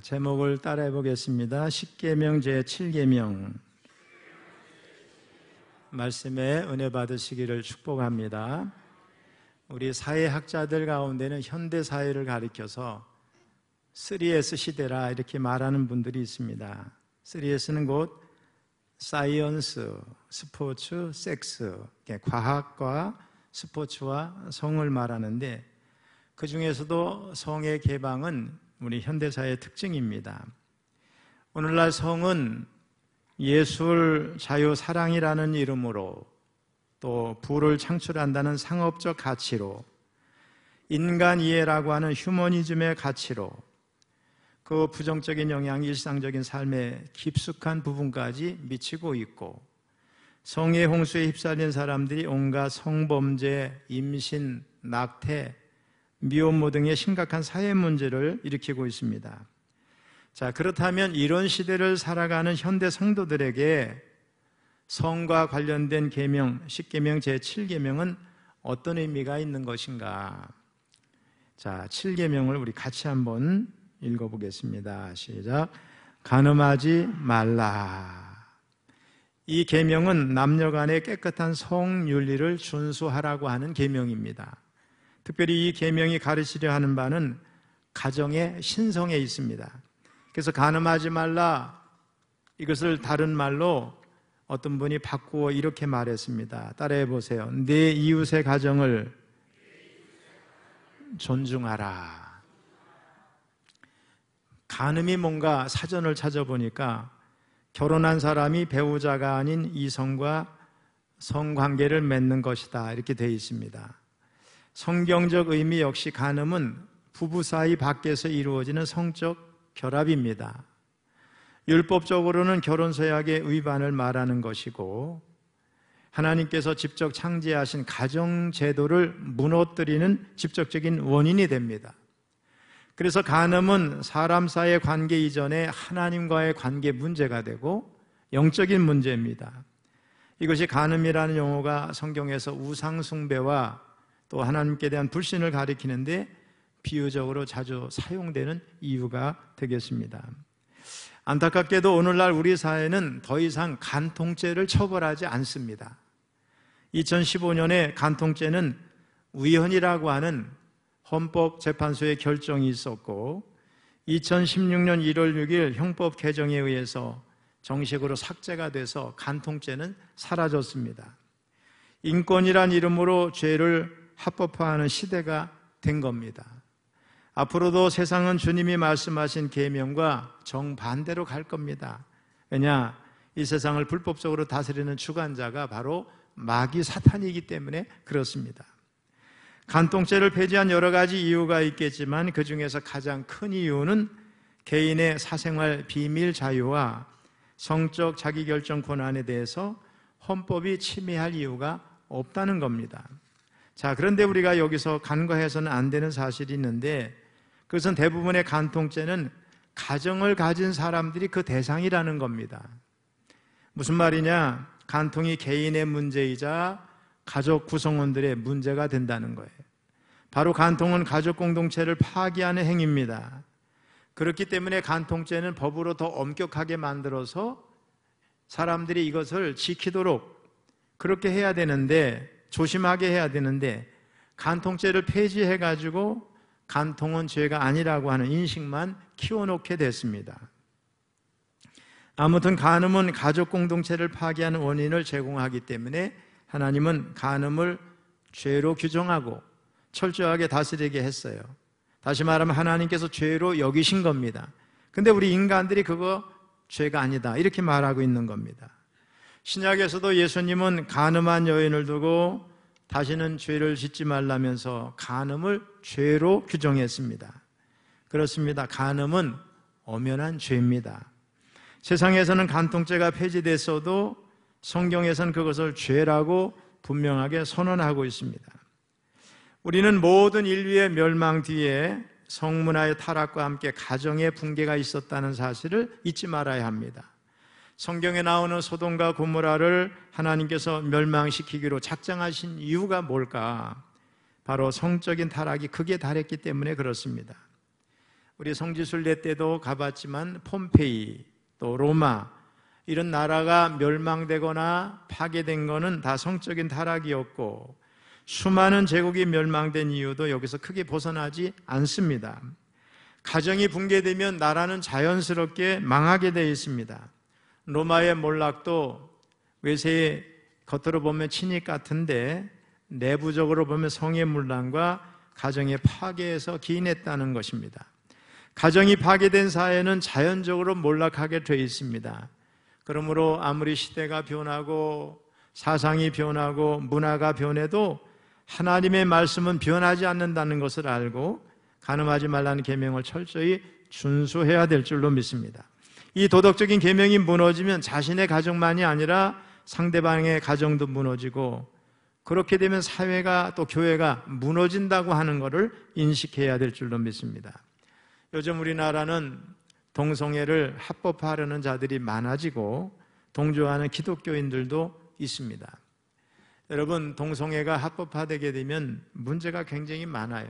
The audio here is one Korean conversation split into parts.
제목을 따라해 보겠습니다. 십계명 제7계명 말씀에 은혜 받으시기를 축복합니다. 우리 사회학자들 가운데는 현대사회를 가리켜서 3S 시대라 이렇게 말하는 분들이 있습니다. 3S는 곧 사이언스, 스포츠, 섹스, 과학과 스포츠와 성을 말하는데 그 중에서도 성의 개방은 우리 현대사회의 특징입니다. 오늘날 성은 예술, 자유, 사랑이라는 이름으로 또 부를 창출한다는 상업적 가치로 인간 이해라고 하는 휴머니즘의 가치로 그 부정적인 영향이 일상적인 삶에 깊숙한 부분까지 미치고 있고 성의 홍수에 휩싸린 사람들이 온갖 성범죄, 임신, 낙태, 미혼모 등의 심각한 사회 문제를 일으키고 있습니다. 자, 그렇다면 이런 시대를 살아가는 현대 성도들에게 성과 관련된 계명, 십계명 제7계명은 어떤 의미가 있는 것인가? 자, 7계명을 우리 같이 한번 읽어보겠습니다. 시작. 간음하지 말라. 이 계명은 남녀 간의 깨끗한 성윤리를 준수하라고 하는 계명입니다. 특별히 이 계명이 가르치려 하는 바는 가정의 신성에 있습니다. 그래서 간음하지 말라, 이것을 다른 말로 어떤 분이 바꾸어 이렇게 말했습니다. 따라해 보세요. 내 이웃의 가정을 존중하라. 간음이 뭔가 사전을 찾아보니까 결혼한 사람이 배우자가 아닌 이성과 성관계를 맺는 것이다, 이렇게 되어 있습니다. 성경적 의미 역시 간음은 부부 사이 밖에서 이루어지는 성적 결합입니다. 율법적으로는 결혼서약의 위반을 말하는 것이고 하나님께서 직접 창제하신 가정제도를 무너뜨리는 직접적인 원인이 됩니다. 그래서 간음은 사람 사이의 관계 이전에 하나님과의 관계 문제가 되고 영적인 문제입니다. 이것이 간음이라는 용어가 성경에서 우상숭배와 또 하나님께 대한 불신을 가리키는데 비유적으로 자주 사용되는 이유가 되겠습니다. 안타깝게도 오늘날 우리 사회는 더 이상 간통죄를 처벌하지 않습니다. 2015년에 간통죄는 위헌이라고 하는 헌법재판소의 결정이 있었고 2016년 1월 6일 형법 개정에 의해서 정식으로 삭제가 돼서 간통죄는 사라졌습니다. 인권이란 이름으로 죄를 합법화하는 시대가 된 겁니다. 앞으로도 세상은 주님이 말씀하신 계명과 정반대로 갈 겁니다. 왜냐? 이 세상을 불법적으로 다스리는 주관자가 바로 마귀 사탄이기 때문에 그렇습니다. 간통죄를 폐지한 여러 가지 이유가 있겠지만 그 중에서 가장 큰 이유는 개인의 사생활 비밀 자유와 성적 자기결정 권한에 대해서 헌법이 침해할 이유가 없다는 겁니다. 자, 그런데 우리가 여기서 간과해서는 안 되는 사실이 있는데 그것은 대부분의 간통죄는 가정을 가진 사람들이 그 대상이라는 겁니다. 무슨 말이냐? 간통이 개인의 문제이자 가족 구성원들의 문제가 된다는 거예요. 바로 간통은 가족 공동체를 파괴하는 행위입니다. 그렇기 때문에 간통죄는 법으로 더 엄격하게 만들어서 사람들이 이것을 지키도록 그렇게 해야 되는데 조심하게 해야 되는데 간통죄를 폐지해가지고 간통은 죄가 아니라고 하는 인식만 키워놓게 됐습니다. 아무튼 간음은 가족 공동체를 파괴하는 원인을 제공하기 때문에 하나님은 간음을 죄로 규정하고 철저하게 다스리게 했어요. 다시 말하면 하나님께서 죄로 여기신 겁니다. 근데 우리 인간들이 그거 죄가 아니다 이렇게 말하고 있는 겁니다. 신약에서도 예수님은 간음한 여인을 두고 다시는 죄를 짓지 말라면서 간음을 죄로 규정했습니다. 그렇습니다. 간음은 엄연한 죄입니다. 세상에서는 간통죄가 폐지됐어도 성경에서는 그것을 죄라고 분명하게 선언하고 있습니다. 우리는 모든 인류의 멸망 뒤에 성문화의 타락과 함께 가정의 붕괴가 있었다는 사실을 잊지 말아야 합니다. 성경에 나오는 소돔과 고모라를 하나님께서 멸망시키기로 작정하신 이유가 뭘까? 바로 성적인 타락이 극에 달했기 때문에 그렇습니다. 우리 성지순례 때도 가봤지만 폼페이, 또 로마 이런 나라가 멸망되거나 파괴된 것은 다 성적인 타락이었고 수많은 제국이 멸망된 이유도 여기서 크게 벗어나지 않습니다. 가정이 붕괴되면 나라는 자연스럽게 망하게 되어 있습니다. 로마의 몰락도 외세의 겉으로 보면 친익 같은데 내부적으로 보면 성의 문란과 가정의 파괴에서 기인했다는 것입니다. 가정이 파괴된 사회는 자연적으로 몰락하게 되어 있습니다. 그러므로 아무리 시대가 변하고 사상이 변하고 문화가 변해도 하나님의 말씀은 변하지 않는다는 것을 알고 간음하지 말라는 계명을 철저히 준수해야 될 줄로 믿습니다. 이 도덕적인 계명이 무너지면 자신의 가정만이 아니라 상대방의 가정도 무너지고 그렇게 되면 사회가 또 교회가 무너진다고 하는 것을 인식해야 될 줄로 믿습니다. 요즘 우리나라는 동성애를 합법화하려는 자들이 많아지고 동조하는 기독교인들도 있습니다. 여러분, 동성애가 합법화되게 되면 문제가 굉장히 많아요.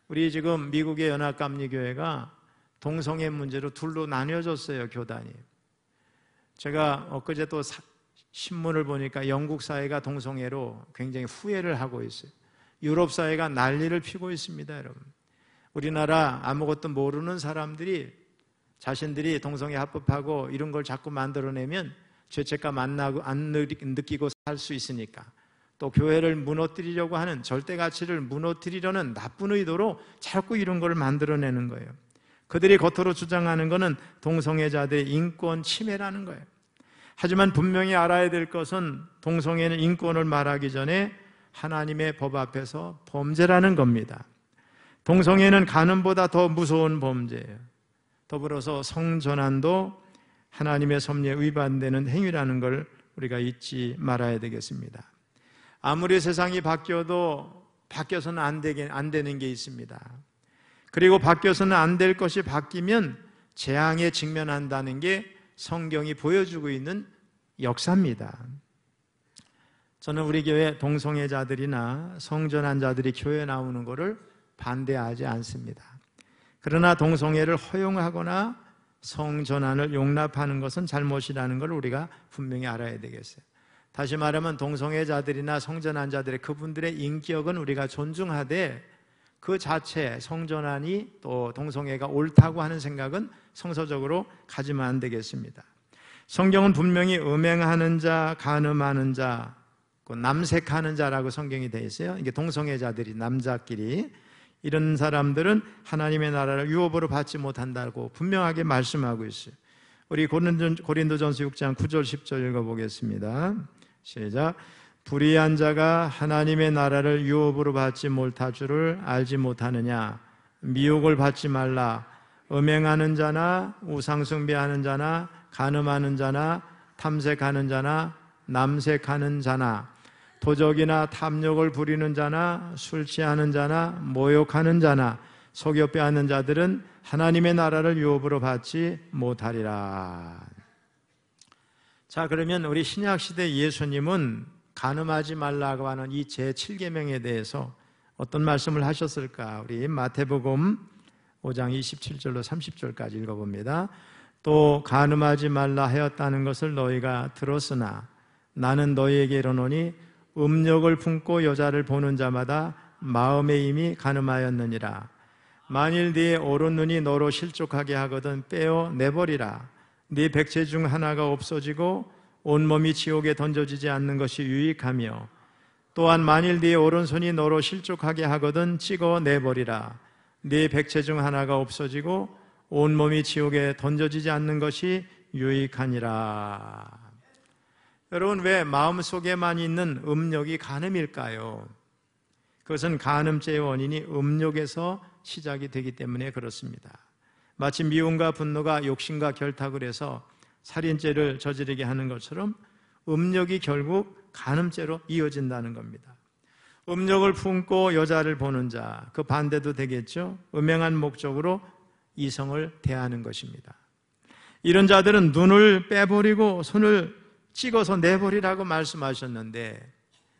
우리 지금 미국의 연합감리교회가 동성애 문제로 둘로 나뉘어졌어요, 교단이. 제가 엊그제 또 신문을 보니까 영국 사회가 동성애로 굉장히 후회를 하고 있어요. 유럽 사회가 난리를 피고 있습니다, 여러분. 우리나라 아무것도 모르는 사람들이 자신들이 동성애 합법하고 이런 걸 자꾸 만들어내면 죄책감 안 느끼고 살 수 있으니까 또 교회를 무너뜨리려고 하는 절대 가치를 무너뜨리려는 나쁜 의도로 자꾸 이런 걸 만들어내는 거예요. 그들이 겉으로 주장하는 것은 동성애자들의 인권 침해라는 거예요. 하지만 분명히 알아야 될 것은 동성애는 인권을 말하기 전에 하나님의 법 앞에서 범죄라는 겁니다. 동성애는 간음보다 더 무서운 범죄예요. 더불어서 성전환도 하나님의 섭리에 위반되는 행위라는 걸 우리가 잊지 말아야 되겠습니다. 아무리 세상이 바뀌어서는 안 되는 게 있습니다. 그리고 바뀌어서는 안 될 것이 바뀌면 재앙에 직면한다는 게 성경이 보여주고 있는 역사입니다. 저는 우리 교회 동성애자들이나 성전환자들이 교회에 나오는 것을 반대하지 않습니다. 그러나 동성애를 허용하거나 성전환을 용납하는 것은 잘못이라는 걸 우리가 분명히 알아야 되겠어요. 다시 말하면 동성애자들이나 성전환자들의 그분들의 인격은 우리가 존중하되 그 자체 성전환이 또 동성애가 옳다고 하는 생각은 성서적으로 가지면 안 되겠습니다. 성경은 분명히 음행하는 자, 간음하는 자, 남색하는 자라고 성경이 되어 있어요. 이게 동성애자들이 남자끼리 이런 사람들은 하나님의 나라를 유업으로 받지 못한다고 분명하게 말씀하고 있어요. 우리 고린도전서 6장 9절 10절 읽어보겠습니다. 시작. 불의한 자가 하나님의 나라를 유업으로 받지 못할 줄을 알지 못하느냐. 미혹을 받지 말라. 음행하는 자나 우상숭배하는 자나 간음하는 자나 탐색하는 자나 남색하는 자나 도적이나 탐욕을 부리는 자나 술 취하는 자나 모욕하는 자나 속여 빼앗는 자들은 하나님의 나라를 유업으로 받지 못하리라. 자, 그러면 우리 신약시대 예수님은 간음하지 말라고 하는 이 제7계명에 대해서 어떤 말씀을 하셨을까? 우리 마태복음 5장 27절로 30절까지 읽어봅니다. 또 간음하지 말라 하였다는 것을 너희가 들었으나 나는 너희에게 이르노니 음욕을 품고 여자를 보는 자마다 마음에 이미 간음하였느니라. 만일 네 오른 눈이 너로 실족하게 하거든 빼어 내버리라. 네 백체 중 하나가 없어지고 온몸이 지옥에 던져지지 않는 것이 유익하며 또한 만일 네 오른손이 너로 실족하게 하거든 찍어 내버리라. 네 백체 중 하나가 없어지고 온몸이 지옥에 던져지지 않는 것이 유익하니라. 여러분, 왜 마음속에만 있는 음욕이 간음일까요? 그것은 간음죄의 원인이 음욕에서 시작이 되기 때문에 그렇습니다. 마치 미움과 분노가 욕심과 결탁을 해서 살인죄를 저지르게 하는 것처럼 음욕이 결국 간음죄로 이어진다는 겁니다. 음욕을 품고 여자를 보는 자, 그 반대도 되겠죠. 음행한 목적으로 이성을 대하는 것입니다. 이런 자들은 눈을 빼버리고 손을 찍어서 내버리라고 말씀하셨는데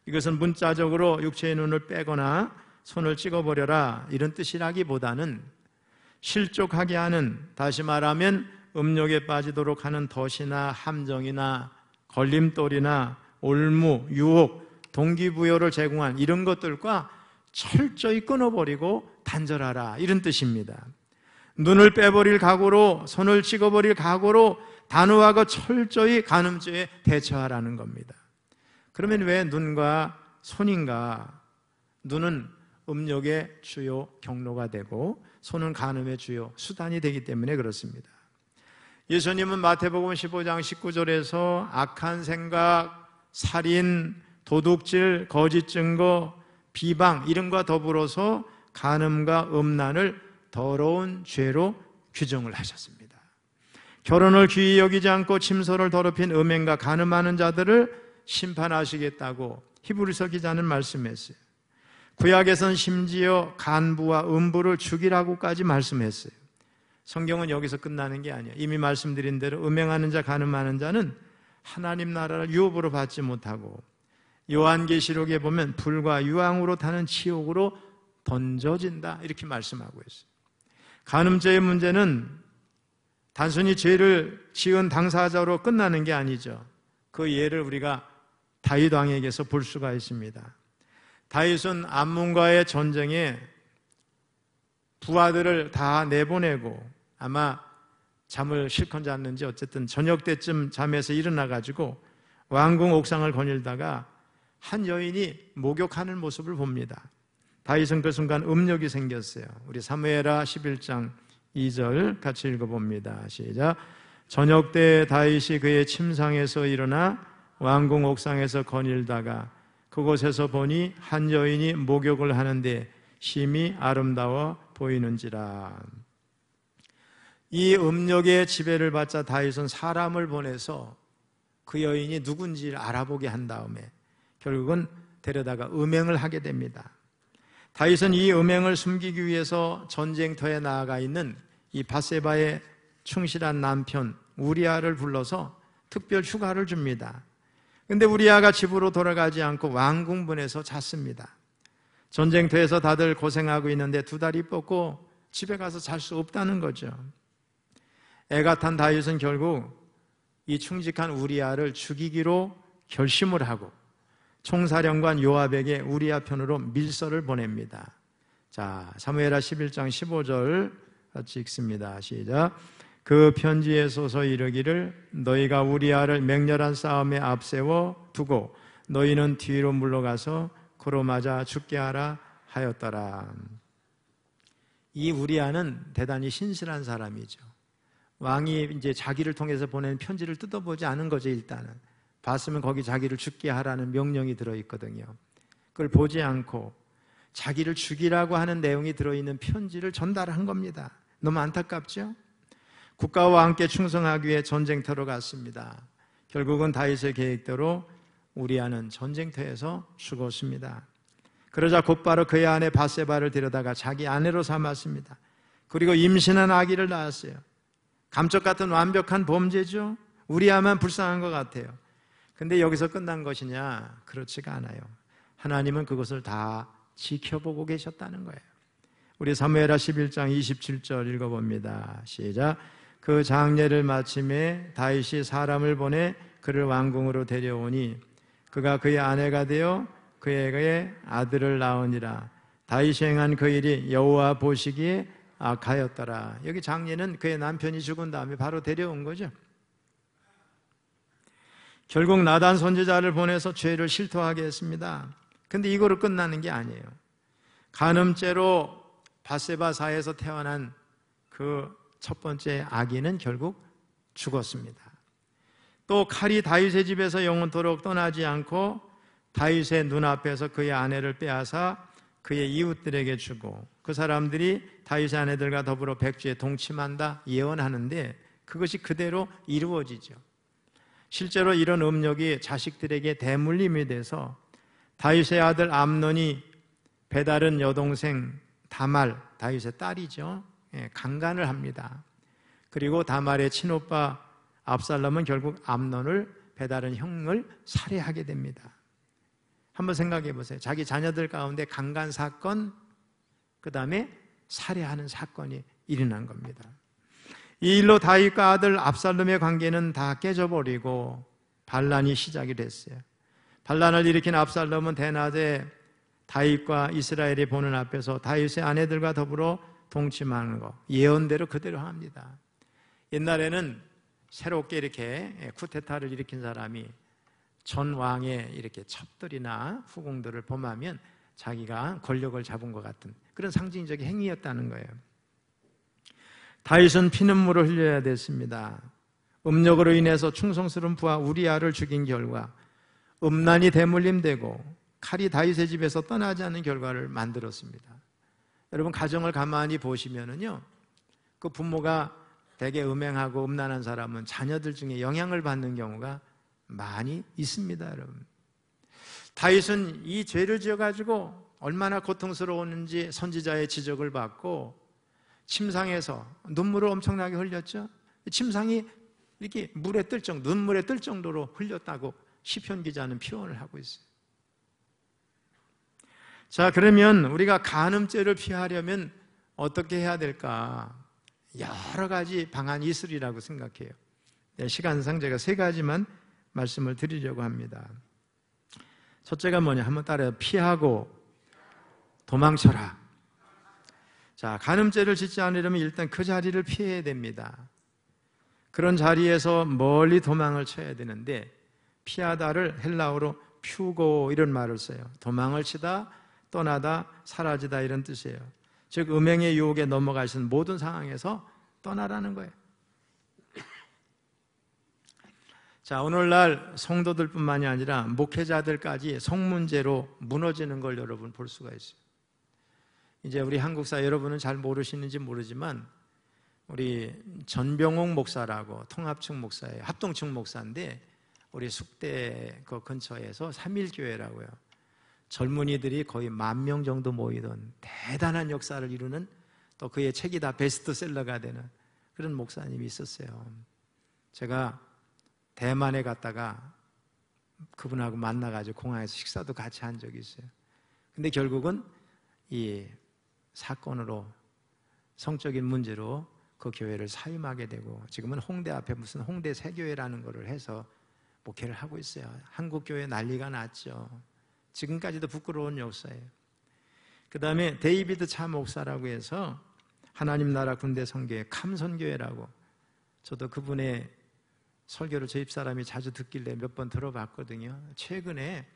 이것은 문자적으로 육체의 눈을 빼거나 손을 찍어버려라 이런 뜻이라기보다는 실족하게 하는, 다시 말하면 음욕에 빠지도록 하는 덫이나 함정이나 걸림돌이나 올무, 유혹, 동기부여를 제공한 이런 것들과 철저히 끊어버리고 단절하라, 이런 뜻입니다. 눈을 빼버릴 각오로, 손을 찍어버릴 각오로 단호하고 철저히 간음죄에 대처하라는 겁니다. 그러면 왜 눈과 손인가? 눈은 음욕의 주요 경로가 되고 손은 간음의 주요 수단이 되기 때문에 그렇습니다. 예수님은 마태복음 15장 19절에서 악한 생각, 살인, 도둑질, 거짓 증거, 비방 이런 것과 더불어서 간음과 음란을 더러운 죄로 규정을 하셨습니다. 결혼을 귀히 여기지 않고 침소를 더럽힌 음행과 간음하는 자들을 심판하시겠다고 히브리서 기자는 말씀했어요. 구약에서는 심지어 간부와 음부를 죽이라고까지 말씀했어요. 성경은 여기서 끝나는 게 아니에요. 이미 말씀드린 대로 음행하는 자, 간음하는 자는 하나님 나라를 유업으로 받지 못하고 요한계시록에 보면 불과 유황으로 타는 지옥으로 던져진다, 이렇게 말씀하고 있어요. 간음죄의 문제는 단순히 죄를 지은 당사자로 끝나는 게 아니죠. 그 예를 우리가 다윗 왕에게서 볼 수가 있습니다. 다윗은 암몬과의 전쟁에 부하들을 다 내보내고 아마 잠을 실컷 잤는지 어쨌든 저녁 때쯤 잠에서 일어나가지고 왕궁 옥상을 거닐다가 한 여인이 목욕하는 모습을 봅니다. 다윗은 그 순간 음욕이 생겼어요. 우리 사무엘하 11장 2절 같이 읽어봅니다. 시작. 저녁 때 다윗이 그의 침상에서 일어나 왕궁 옥상에서 거닐다가 그곳에서 보니 한 여인이 목욕을 하는데 심히 아름다워 보이는지라. 이 음욕의 지배를 받자 다윗은 사람을 보내서 그 여인이 누군지를 알아보게 한 다음에 결국은 데려다가 음행을 하게 됩니다. 다윗은 이 음행을 숨기기 위해서 전쟁터에 나아가 있는 이 밧세바의 충실한 남편 우리아를 불러서 특별 휴가를 줍니다. 그런데 우리아가 집으로 돌아가지 않고 왕궁문에서 잤습니다. 전쟁터에서 다들 고생하고 있는데 두 다리 뻗고 집에 가서 잘 수 없다는 거죠. 애가 탄 다윗은 결국 이 충직한 우리아를 죽이기로 결심을 하고 총사령관 요압에게 우리아 편으로 밀서를 보냅니다. 자, 사무엘하 11장 15절 같이 읽습니다. 시작. 그 편지에 써서 이르기를 너희가 우리아를 맹렬한 싸움에 앞세워 두고 너희는 뒤로 물러가서 그로 맞아 죽게 하라 하였더라. 이 우리아는 대단히 신실한 사람이죠. 왕이 이제 자기를 통해서 보낸 편지를 뜯어보지 않은 거죠. 일단은 봤으면 거기 자기를 죽게 하라는 명령이 들어있거든요. 그걸 보지 않고 자기를 죽이라고 하는 내용이 들어있는 편지를 전달한 겁니다. 너무 안타깝죠? 국가와 함께 충성하기 위해 전쟁터로 갔습니다. 결국은 다윗의 계획대로 우리아는 전쟁터에서 죽었습니다. 그러자 곧바로 그의 아내 밧세바를 데려다가 자기 아내로 삼았습니다. 그리고 임신한 아기를 낳았어요. 감쪽 같은 완벽한 범죄죠. 우리아만 불쌍한 것 같아요. 근데 여기서 끝난 것이냐? 그렇지가 않아요. 하나님은 그것을 다 지켜보고 계셨다는 거예요. 우리 사무엘하 11장 27절 읽어봅니다. 시작. 그 장례를 마침에 다윗이 사람을 보내 그를 왕궁으로 데려오니 그가 그의 아내가 되어 그에게 아들을 낳으니라. 다윗이 행한 그 일이 여호와 보시기에 악하였더라. 여기 장례는 그의 남편이 죽은 다음에 바로 데려온 거죠. 결국 나단 선지자를 보내서 죄를 실토하게 했습니다. 근데 이거로 끝나는 게 아니에요. 간음죄로 밧세바사에서 태어난 그 첫 번째 아기는 결국 죽었습니다. 또 칼이 다윗의 집에서 영원토록 떠나지 않고 다윗의 눈앞에서 그의 아내를 빼앗아 그의 이웃들에게 주고 그 사람들이 다윗의 아내들과 더불어 백주에 동침한다 예언하는데 그것이 그대로 이루어지죠. 실제로 이런 음욕이 자식들에게 대물림이 돼서 다윗의 아들 암논이 배다른 여동생 다말, 다윗의 딸이죠. 강간을 합니다. 그리고 다말의 친오빠 압살롬은 결국 암논을 배다른 형을 살해하게 됩니다. 한번 생각해 보세요. 자기 자녀들 가운데 강간 사건, 그 다음에 살해하는 사건이 일어난 겁니다. 이 일로 다윗과 아들 압살롬의 관계는 다 깨져버리고 반란이 시작이 됐어요. 반란을 일으킨 압살롬은 대낮에 다윗과 이스라엘이 보는 앞에서 다윗의 아내들과 더불어 동침하는 거 예언대로 그대로 합니다. 옛날에는 새롭게 이렇게 쿠데타를 일으킨 사람이 전 왕의 이렇게 첩들이나 후궁들을 범하면 자기가 권력을 잡은 것 같은 그런 상징적인 행위였다는 거예요. 다윗은 피눈물을 흘려야 됐습니다. 음력으로 인해서 충성스러운 부하 우리아를 죽인 결과 음란이 대물림되고 칼이 다윗의 집에서 떠나지 않는 결과를 만들었습니다. 여러분 가정을 가만히 보시면은요, 그 부모가 되게 음행하고 음란한 사람은 자녀들 중에 영향을 받는 경우가 많이 있습니다, 여러분. 다윗은 이 죄를 지어가지고 얼마나 고통스러웠는지 선지자의 지적을 받고 침상에서 눈물을 엄청나게 흘렸죠. 침상이 이렇게 눈물에 뜰 정도로 흘렸다고 시편 기자는 표현을 하고 있어요. 자, 그러면 우리가 간음죄를 피하려면 어떻게 해야 될까? 여러 가지 방안이 있으리라고 생각해요. 시간상 제가 3가지만 말씀을 드리려고 합니다. 첫째가 뭐냐? 한번 따라요. 피하고 도망쳐라. 자, 간음죄를 짓지 않으려면 일단 그 자리를 피해야 됩니다. 그런 자리에서 멀리 도망을 쳐야 되는데 피하다를 헬라어로 퓨고 이런 말을 써요. 도망을 치다, 떠나다, 사라지다 이런 뜻이에요. 즉 음행의 유혹에 넘어가시는 모든 상황에서 떠나라는 거예요. 자, 오늘날 성도들뿐만이 아니라 목회자들까지 성문제로 무너지는 걸 여러분 볼 수가 있어요. 이제 우리 한국사 여러분은 잘 모르시는지 모르지만 우리 전병옥 목사라고 통합측 목사예요. 합동측 목사인데 우리 숙대 그 근처에서 3.1교회라고요. 젊은이들이 거의 10,000명 정도 모이던 대단한 역사를 이루는 또 그의 책이 다 베스트셀러가 되는 그런 목사님이 있었어요. 제가 대만에 갔다가 그분하고 만나가지고 공항에서 식사도 같이 한 적이 있어요. 근데 결국은 이 사건으로 성적인 문제로 그 교회를 사임하게 되고 지금은 홍대 앞에 무슨 홍대 새교회라는 거를 해서 목회를 하고 있어요. 한국 교회 난리가 났죠. 지금까지도 부끄러운 역사예요. 그 다음에 데이비드 차 목사라고 해서 하나님 나라 군대 선교회 감선교회라고 저도 그분의 설교를 저 집사람이 자주 듣길래 몇 번 들어봤거든요. 최근에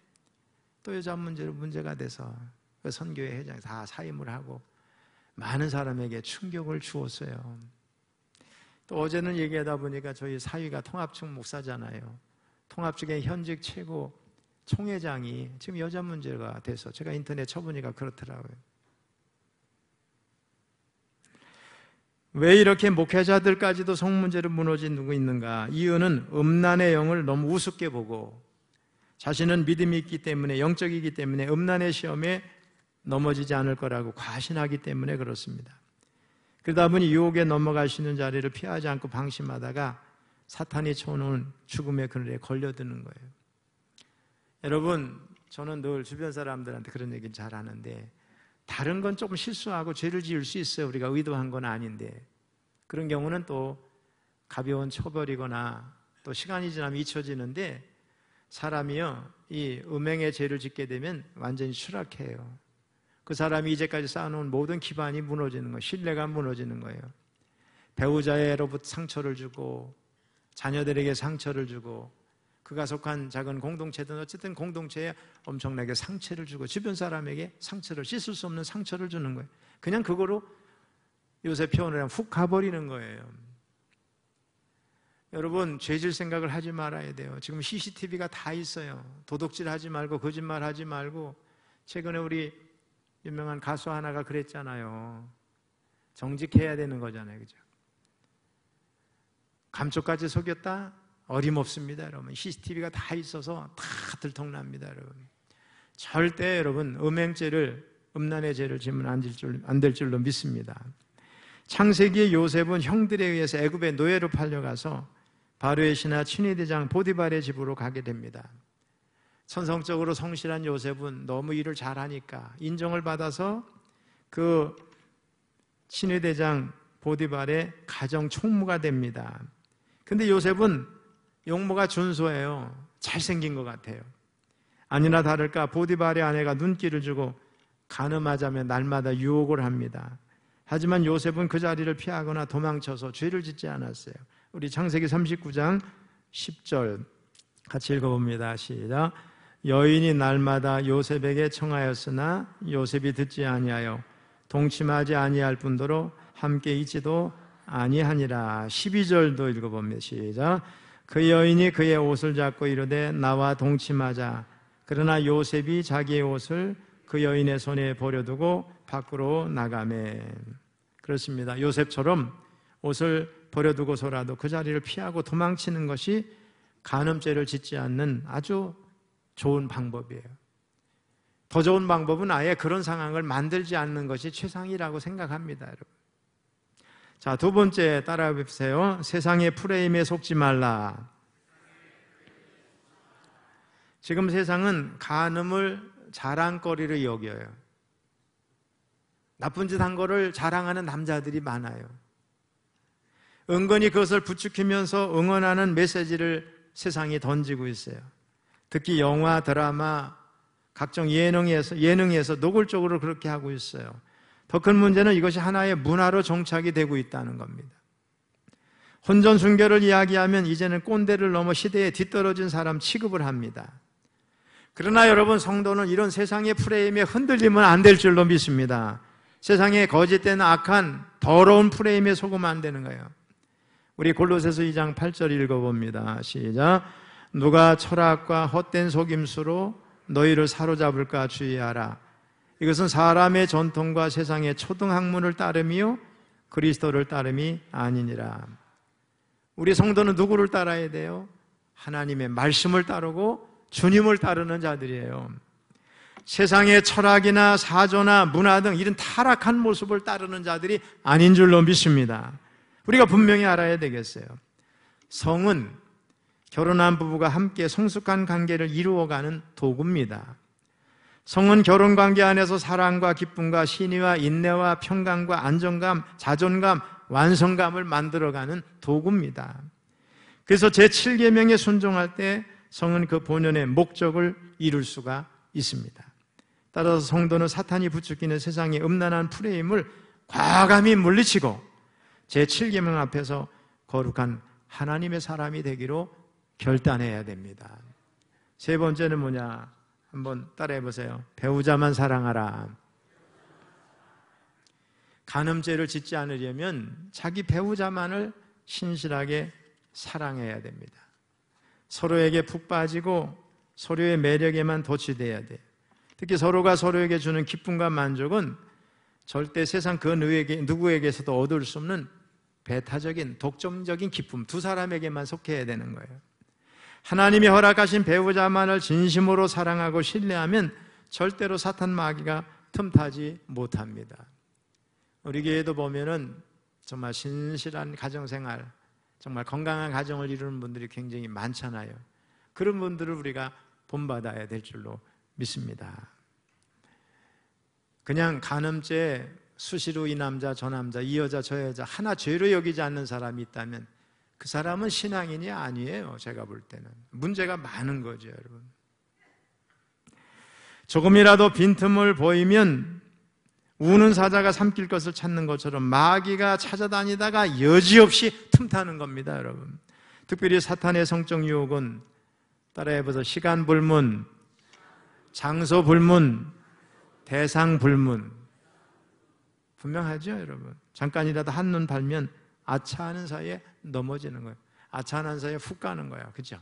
또 여자 문제로 문제가 돼서 그 선교회 회장이 다 사임을 하고 많은 사람에게 충격을 주었어요. 또 어제는 얘기하다 보니까 저희 사위가 통합측 목사잖아요. 통합측의 현직 최고 총회장이 지금 여자 문제가 돼서 제가 인터넷 쳐보니까 그렇더라고요. 왜 이렇게 목회자들까지도 성문제로 무너지고 있는가? 이유는 음란의 영을 너무 우습게 보고 자신은 믿음이 있기 때문에 영적이기 때문에 음란의 시험에 넘어지지 않을 거라고 과신하기 때문에 그렇습니다. 그러다 보니 유혹에 넘어가시는 자리를 피하지 않고 방심하다가 사탄이 쳐놓은 죽음의 그늘에 걸려드는 거예요. 여러분, 저는 늘 주변 사람들한테 그런 얘기를 잘 하는데 다른 건 조금 실수하고 죄를 지을 수 있어요. 우리가 의도한 건 아닌데 그런 경우는 또 가벼운 처벌이거나 또 시간이 지나면 잊혀지는데 사람이요 이 음행의 죄를 짓게 되면 완전히 추락해요. 그 사람이 이제까지 쌓아놓은 모든 기반이 무너지는 거예요. 신뢰가 무너지는 거예요. 배우자로부터 상처를 주고 자녀들에게 상처를 주고 그가 속한 작은 공동체든 어쨌든 공동체에 엄청나게 상처를 주고 주변 사람에게 상처를 씻을 수 없는 상처를 주는 거예요. 그냥 그거로 요새 표현을 하면 훅 가버리는 거예요. 여러분 죄질 생각을 하지 말아야 돼요. 지금 CCTV가 다 있어요. 도둑질 하지 말고 거짓말 하지 말고 최근에 우리 유명한 가수 하나가 그랬잖아요. 정직해야 되는 거잖아요. 그죠? 감쪽까지 속였다? 어림없습니다, 여러분. CCTV가 다 있어서 다 들통납니다, 여러분. 절대 여러분 음행죄를 음란의 죄를 지면 안 될 줄로 믿습니다. 창세기의 요셉은 형들에 의해서 애굽의 노예로 팔려가서 바로의 신하 친위대장 보디발의 집으로 가게 됩니다. 천성적으로 성실한 요셉은 너무 일을 잘하니까 인정을 받아서 그 친위대장 보디발의 가정 총무가 됩니다. 근데 요셉은 용모가 준수해요. 잘생긴 것 같아요. 아니나 다를까 보디발의 아내가 눈길을 주고 간음하자며 날마다 유혹을 합니다. 하지만 요셉은 그 자리를 피하거나 도망쳐서 죄를 짓지 않았어요. 우리 창세기 39장 10절 같이 읽어봅니다. 시작. 여인이 날마다 요셉에게 청하였으나 요셉이 듣지 아니하여 동침하지 아니할 뿐더러 함께 있지도 아니하니라. 12절도 읽어봅니다. 시작. 그 여인이 그의 옷을 잡고 이르되 나와 동침하자. 그러나 요셉이 자기의 옷을 그 여인의 손에 버려두고 밖으로 나가매. 그렇습니다. 요셉처럼 옷을 버려두고서라도 그 자리를 피하고 도망치는 것이 간음죄를 짓지 않는 아주 좋은 방법이에요. 더 좋은 방법은 아예 그런 상황을 만들지 않는 것이 최상이라고 생각합니다, 여러분. 자, 두 번째 따라해 보세요. 세상의 프레임에 속지 말라. 지금 세상은 간음을 자랑거리로 여겨요. 나쁜 짓 한 거를 자랑하는 남자들이 많아요. 은근히 그것을 부추기면서 응원하는 메시지를 세상에 던지고 있어요. 특히 영화, 드라마, 각종 예능에서 노골적으로 그렇게 하고 있어요. 더 큰 문제는 이것이 하나의 문화로 정착이 되고 있다는 겁니다. 혼전 순결을 이야기하면 이제는 꼰대를 넘어 시대에 뒤떨어진 사람 취급을 합니다. 그러나 여러분, 성도는 이런 세상의 프레임에 흔들리면 안 될 줄로 믿습니다. 세상의 거짓된 악한 더러운 프레임에 속으면 안 되는 거예요. 우리 골로새서 2장 8절 읽어봅니다. 시작. 누가 철학과 헛된 속임수로 너희를 사로잡을까 주의하라. 이것은 사람의 전통과 세상의 초등학문을 따름이요 그리스도를 따름이 아니니라. 우리 성도는 누구를 따라야 돼요? 하나님의 말씀을 따르고 주님을 따르는 자들이에요. 세상의 철학이나 사조나 문화 등 이런 타락한 모습을 따르는 자들이 아닌 줄로 믿습니다. 우리가 분명히 알아야 되겠어요. 성은 결혼한 부부가 함께 성숙한 관계를 이루어가는 도구입니다. 성은 결혼관계 안에서 사랑과 기쁨과 신의와 인내와 평강과 안정감, 자존감, 완성감을 만들어가는 도구입니다. 그래서 제7계명에 순종할 때 성은 그 본연의 목적을 이룰 수가 있습니다. 따라서 성도는 사탄이 부추기는 세상의 음란한 프레임을 과감히 물리치고 제7계명 앞에서 거룩한 하나님의 사람이 되기로 결단해야 됩니다. 세 번째는 뭐냐? 한번 따라해 보세요. 배우자만 사랑하라. 간음죄를 짓지 않으려면 자기 배우자만을 신실하게 사랑해야 됩니다. 서로에게 푹 빠지고 서로의 매력에만 도취돼야 돼요. 특히 서로가 서로에게 주는 기쁨과 만족은 절대 세상 그 누구에게서도 얻을 수 없는 배타적인 독점적인 기쁨, 두 사람에게만 속해야 되는 거예요. 하나님이 허락하신 배우자만을 진심으로 사랑하고 신뢰하면 절대로 사탄 마귀가 틈타지 못합니다. 우리 교회도 보면은 정말 신실한 가정생활, 정말 건강한 가정을 이루는 분들이 굉장히 많잖아요. 그런 분들을 우리가 본받아야 될 줄로 믿습니다. 그냥 간음죄 수시로 이 남자 저 남자 이 여자 저 여자 하나 죄로 여기지 않는 사람이 있다면 그 사람은 신앙인이 아니에요. 제가 볼 때는 문제가 많은 거죠, 여러분. 조금이라도 빈틈을 보이면 우는 사자가 삼킬 것을 찾는 것처럼 마귀가 찾아다니다가 여지없이 틈타는 겁니다, 여러분. 특별히 사탄의 성적 유혹은 따라해보세요. 시간 불문, 장소 불문, 대상 불문. 분명하죠, 여러분. 잠깐이라도 한눈 팔면 아차하는 사이에 넘어지는 거예요. 아차하는 사이에 훅 가는 거예요. 그렇죠?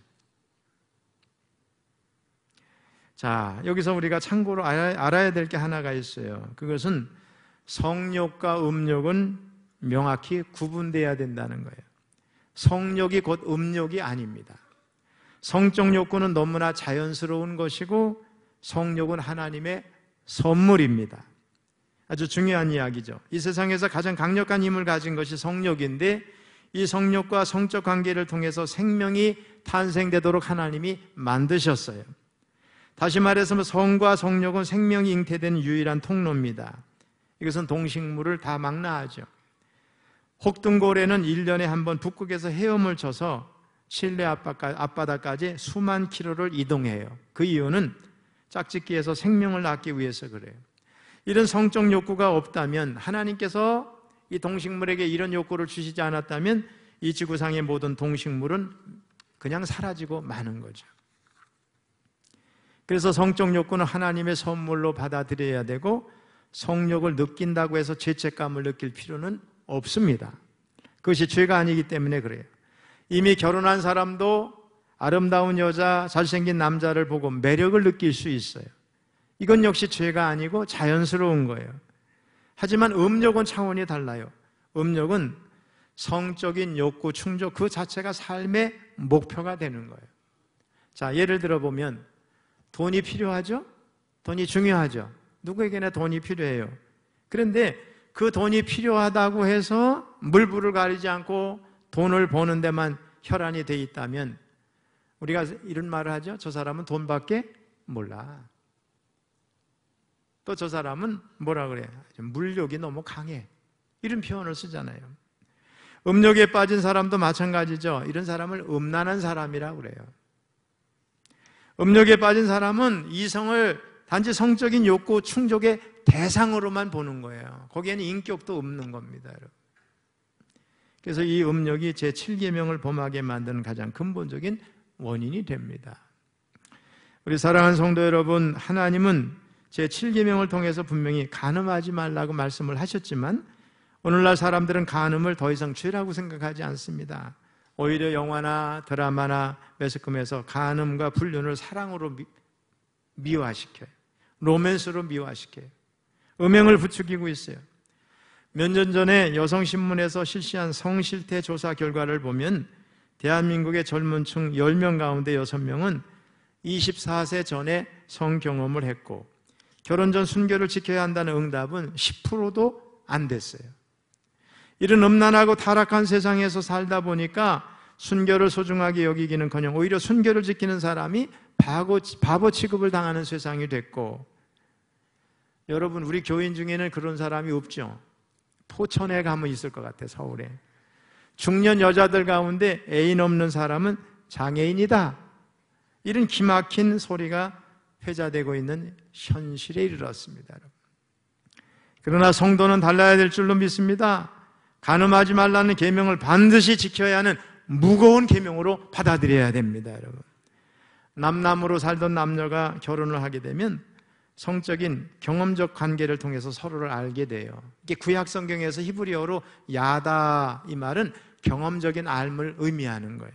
자, 여기서 우리가 참고로 알아야 될 게 하나가 있어요. 그것은 성욕과 음욕은 명확히 구분돼야 된다는 거예요. 성욕이 곧 음욕이 아닙니다. 성적 욕구는 너무나 자연스러운 것이고 성욕은 하나님의 선물입니다. 아주 중요한 이야기죠. 이 세상에서 가장 강력한 힘을 가진 것이 성욕인데 이 성욕과 성적 관계를 통해서 생명이 탄생되도록 하나님이 만드셨어요. 다시 말해서 성과 성욕은 생명이 잉태되는 유일한 통로입니다. 이것은 동식물을 다 망라하죠. 혹등고래는 1년에 한 번 북극에서 헤엄을 쳐서 실내 앞바다까지 수만 킬로를 이동해요. 그 이유는 짝짓기에서 생명을 낳기 위해서 그래요. 이런 성적 욕구가 없다면, 하나님께서 이 동식물에게 이런 욕구를 주시지 않았다면 이 지구상의 모든 동식물은 그냥 사라지고 마는 거죠. 그래서 성적 욕구는 하나님의 선물로 받아들여야 되고, 성욕을 느낀다고 해서 죄책감을 느낄 필요는 없습니다. 그것이 죄가 아니기 때문에 그래요. 이미 결혼한 사람도 아름다운 여자, 잘생긴 남자를 보고 매력을 느낄 수 있어요. 이건 역시 죄가 아니고 자연스러운 거예요. 하지만 음욕은 차원이 달라요. 음욕은 성적인 욕구 충족 그 자체가 삶의 목표가 되는 거예요. 자, 예를 들어 보면 돈이 필요하죠? 돈이 중요하죠? 누구에게나 돈이 필요해요. 그런데 그 돈이 필요하다고 해서 물불을 가리지 않고 돈을 버는 데만 혈안이 돼 있다면 우리가 이런 말을 하죠. 저 사람은 돈밖에 몰라. 또 저 사람은 뭐라 그래요? 물욕이 너무 강해. 이런 표현을 쓰잖아요. 음욕에 빠진 사람도 마찬가지죠. 이런 사람을 음란한 사람이라고 그래요. 음욕에 빠진 사람은 이성을 단지 성적인 욕구 충족의 대상으로만 보는 거예요. 거기에는 인격도 없는 겁니다, 여러분. 그래서 이 음욕이 제7계명을 범하게 만드는 가장 근본적인 원인이 됩니다. 우리 사랑하는 성도 여러분, 하나님은 제7계명을 통해서 분명히 간음하지 말라고 말씀을 하셨지만 오늘날 사람들은 간음을 더 이상 죄라고 생각하지 않습니다. 오히려 영화나 드라마나 매스컴에서 간음과 불륜을 사랑으로 미화시켜요. 로맨스로 미화시켜요. 음행을 부추기고 있어요. 몇 년 전에 여성신문에서 실시한 성실태 조사 결과를 보면 대한민국의 젊은 층 10명 가운데 6명은 24세 전에 성경험을 했고 결혼 전 순결을 지켜야 한다는 응답은 10%도 안 됐어요. 이런 음란하고 타락한 세상에서 살다 보니까 순결을 소중하게 여기기는커녕 오히려 순결을 지키는 사람이 바보 취급을 당하는 세상이 됐고, 여러분 우리 교인 중에는 그런 사람이 없죠. 포천에 가면 있을 것 같아요. 서울에 중년 여자들 가운데 애인 없는 사람은 장애인이다, 이런 기막힌 소리가 회자되고 있는 현실에 이르렀습니다. 그러나 성도는 달라야 될 줄로 믿습니다. 간음하지 말라는 계명을 반드시 지켜야 하는 무거운 계명으로 받아들여야 됩니다. 여러분, 남남으로 살던 남녀가 결혼을 하게 되면 성적인 경험적 관계를 통해서 서로를 알게 돼요. 이게 구약 성경에서 히브리어로 야다, 이 말은 경험적인 알을 의미하는 거예요.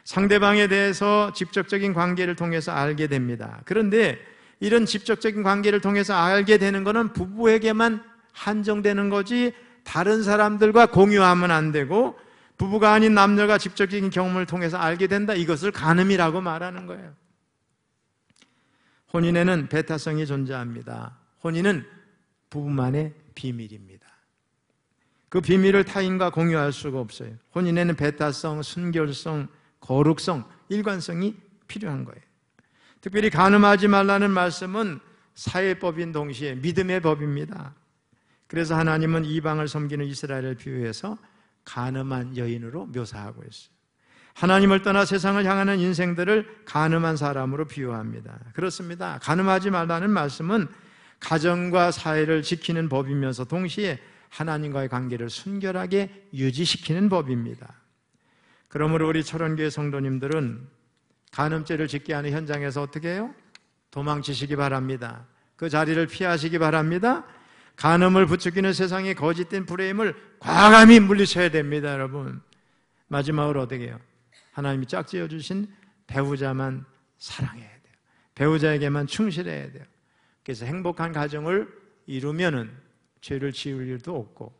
상대방에 대해서 직접적인 관계를 통해서 알게 됩니다. 그런데 이런 직접적인 관계를 통해서 알게 되는 것은 부부에게만 한정되는 거지 다른 사람들과 공유하면 안 되고, 부부가 아닌 남녀가 직접적인 경험을 통해서 알게 된다, 이것을 간음이라고 말하는 거예요. 혼인에는 배타성이 존재합니다. 혼인은 부부만의 비밀입니다. 그 비밀을 타인과 공유할 수가 없어요. 혼인에는 배타성, 순결성, 거룩성, 일관성이 필요한 거예요. 특별히 간음하지 말라는 말씀은 사회법인 동시에 믿음의 법입니다. 그래서 하나님은 이방을 섬기는 이스라엘을 비유해서 간음한 여인으로 묘사하고 있어요. 하나님을 떠나 세상을 향하는 인생들을 간음한 사람으로 비유합니다. 그렇습니다. 간음하지 말라는 말씀은 가정과 사회를 지키는 법이면서 동시에 하나님과의 관계를 순결하게 유지시키는 법입니다. 그러므로 우리 철원교회 성도님들은 간음죄를 짓게 하는 현장에서 어떻게 해요? 도망치시기 바랍니다. 그 자리를 피하시기 바랍니다. 간음을 부추기는 세상의 거짓된 프레임을 과감히 물리쳐야 됩니다. 여러분, 마지막으로 어떻게 해요? 하나님이 짝지어 주신 배우자만 사랑해야 돼요. 배우자에게만 충실해야 돼요. 그래서 행복한 가정을 이루면은 죄를 지을 일도 없고,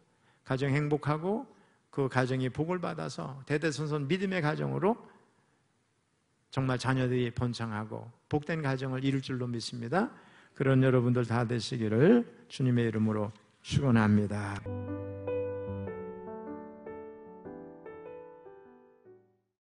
가정 행복하고 그 가정이 복을 받아서 대대손손 믿음의 가정으로 정말 자녀들이 번창하고 복된 가정을 이룰 줄로 믿습니다. 그런 여러분들 다 되시기를 주님의 이름으로 축원합니다.